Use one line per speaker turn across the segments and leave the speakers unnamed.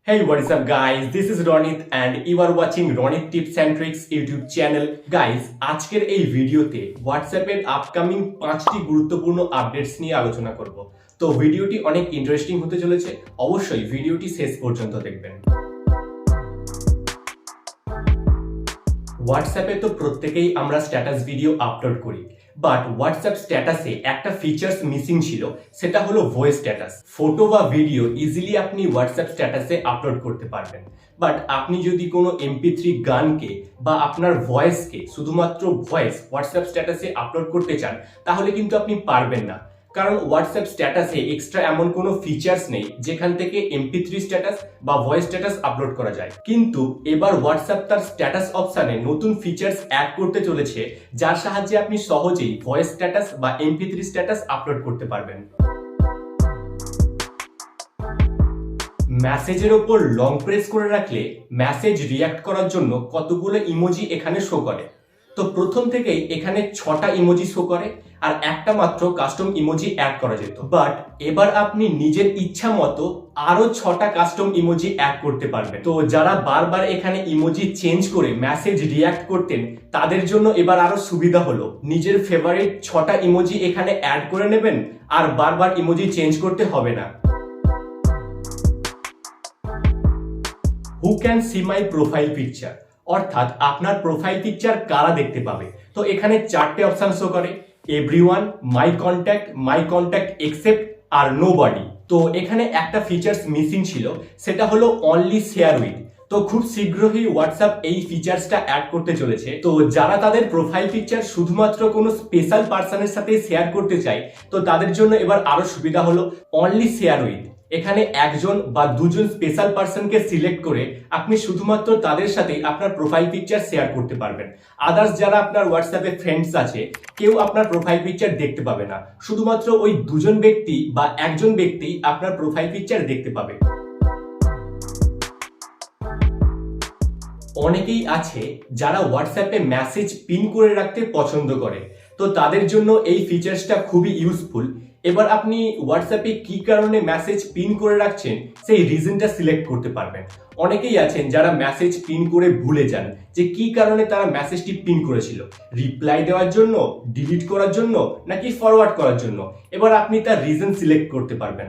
Hey, what is up guys? This is Ronit and you are watching Ronit Tips and Tricks YouTube channel. Guys, আজকের এই ভিডিওতে WhatsApp এর upcoming 5টি গুরুত্বপূর্ণ updates নিয়ে আলোচনা করব। তো ভিডিওটি অনেক ইন্টারেস্টিং হতে চলেছে। অবশ্যই ভিডিওটি শেষ পর্যন্ত দেখবেন। হোয়াটসঅ্যাপে তো প্রত্যেকেই আমরা স্ট্যাটাস ভিডিও আপলোড করি, বাট হোয়াটসঅ্যাপ স্ট্যাটাসে একটা ফিচার্স মিসিং ছিল, সেটা হলো ভয়েস স্ট্যাটাস। ফটো বা ভিডিও ইজিলি আপনি হোয়াটসঅ্যাপ স্ট্যাটাসে আপলোড করতে পারবেন, বাট আপনি যদি কোনো MP3 গানকে বা আপনার ভয়েসকে শুধুমাত্র ভয়েস হোয়াটসঅ্যাপ স্ট্যাটাসে আপলোড করতে চান, তাহলে কিন্তু আপনি পারবেন না। কারণ হোয়াটসঅ্যাপ স্ট্যাটাসে এক্সট্রা এমন কোনো ফিচার্স নেই যেখান থেকে MP3 স্ট্যাটাস বা ভয়েস স্ট্যাটাস আপলোড করা যায়। কিন্তু এবার হোয়াটসঅ্যাপ তার স্ট্যাটাস অপশনে নতুন ফিচার্স অ্যাড করতে চলেছে, যার সাহায্যে আপনি সহজেই ভয়েস স্ট্যাটাস বা MP3 স্ট্যাটাস আপলোড করতে পারবেন। মেসেজের ওপর লং প্রেস করে রাখলে মেসেজ রিঅ্যাক্ট করার জন্য কতগুলো ইমোজি এখানে শো করে। তো প্রথম থেকেই এখানে 6টা ইমোজি শো করে আর একটা মাত্র কাস্টম ইমোজি অ্যাড করা যেত, বাট এবার আপনি নিজের ইচ্ছা মতো আরো 6টা কাস্টম ইমোজি অ্যাড করতে পারবেন। তো যারা বারবার এখানে ইমোজি চেঞ্জ করে মেসেজ রিঅ্যাক্ট করতেন, তাদের জন্য এবার আরো সুবিধা হলো, নিজের ফেভারিট 6টা ইমোজি এখানে অ্যাড করে নেবেন আর বারবার ইমোজি চেঞ্জ করতে হবে না। Who can see my profile picture, অর্থাৎ আপনার প্রোফাইল পিকচার কারা দেখতে পাবে। তো এখানে 4টে অপশন শো করে, এভরিওয়ান, মাই কন্ট্যাক্ট এক্সেপ্ট আর নোবডি। তো এখানে একটা ফিচার্স মিসিং ছিল, সেটা হলো অনলি শেয়ার উইথ। তো খুব শীঘ্রই হোয়াটসঅ্যাপ এই ফিচার্সটা অ্যাড করতে চলেছে। তো যারা তাদের প্রোফাইল পিকচার শুধুমাত্র কোনো স্পেশাল পার্সনের সাথে শেয়ার করতে চায়, তো তাদের জন্য এবার আরো সুবিধা হলো অনলি শেয়ার উইথ। এখানে একজন বা দুজন স্পেশাল পার্সনকে সিলেক্ট করে আপনি শুধুমাত্র তাদের সাথেই আপনার প্রোফাইল পিকচার শেয়ার করতে পারবেন। আদার্স যারা আপনার হোয়াটসঅ্যাপে ফ্রেন্ডস আছে, কেউ আপনার প্রোফাইল পিকচার দেখতে পাবে না, শুধুমাত্র ওই দুজন ব্যক্তি বা একজন ব্যক্তি আপনার প্রোফাইল পিকচার দেখতে পাবে। অনেকেই আছে যারা হোয়াটসঅ্যাপে মেসেজ পিন করে রাখতে পছন্দ করে, তো তাদের জন্য এই ফিচার্সটা খুবই ইউজফুল। এবার আপনি হোয়াটসঅ্যাপে কি কারণে মেসেজ পিন করে রাখছেন সেই রিজনটা সিলেক্ট করতে পারবেন। অনেকেই আছেন যারা মেসেজ পিন করে ভুলে যান যে কি কারণে তারা মেসেজটি পিন করেছিল, রিপ্লাই দেওয়ার জন্য, ডিলিট করার জন্য নাকি ফরওয়ার্ড করার জন্য। এবার আপনি তার রিজন সিলেক্ট করতে পারবেন।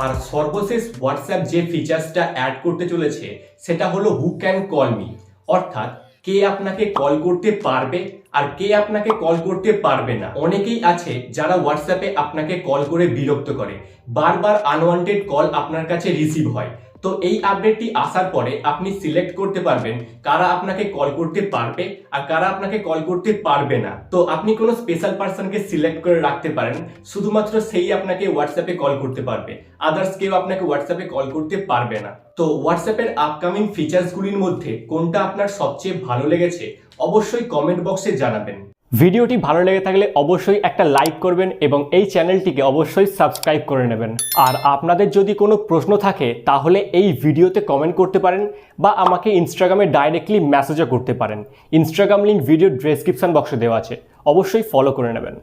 আর সর্বশেষ হোয়াটসঅ্যাপ যে ফিচার্সটা অ্যাড করতে চলেছে সেটা হলো হু ক্যান কল মি, অর্থাৎ কে আপনাকে কল করতে পারবে আর কে আপনাকে কল করতে পারবে না। অনেকেই আছে যারা হোয়াটসঅ্যাপে আপনাকে কল করে বিরক্ত করে, বারবার আনওয়ান্টেড কল আপনার কাছে রিসিভ হয়। তো এই আপডেটটি আসার পরে আপনি সিলেক্ট করতে পারবেন কারা আপনাকে কল করতে পারবে আর কারা আপনাকে কল করতে পারবে না। তো আপনি কোনো স্পেশাল পার্সনকে সিলেক্ট করে রাখতে পারেন, শুধুমাত্র সেই আপনাকে হোয়াটসঅ্যাপে কল করতে পারবে, আদার্স কেউ আপনাকে হোয়াটসঅ্যাপে কল করতে পারবে না। তো হোয়াটসঅ্যাপের আপকামিং ফিচার্সগুলির মধ্যে কোনটা আপনার সবচেয়ে ভালো লেগেছে অবশ্যই কমেন্ট বক্সে জানাবেন। ভিডিওটি ভালো লেগে থাকলে অবশ্যই একটা লাইক করবেন এবং এই চ্যানেলটিকে অবশ্যই সাবস্ক্রাইব করে নেবেন। আর আপনাদের যদি কোনো প্রশ্ন থাকে তাহলে এই ভিডিওতে কমেন্ট করতে পারেন বা আমাকে ইনস্টাগ্রামে ডাইরেক্টলি মেসেজও করতে পারেন। ইনস্টাগ্রাম লিঙ্ক ভিডিও ডেসক্রিপশন বক্সে দেওয়া আছে, অবশ্যই ফলো করে নেবেন।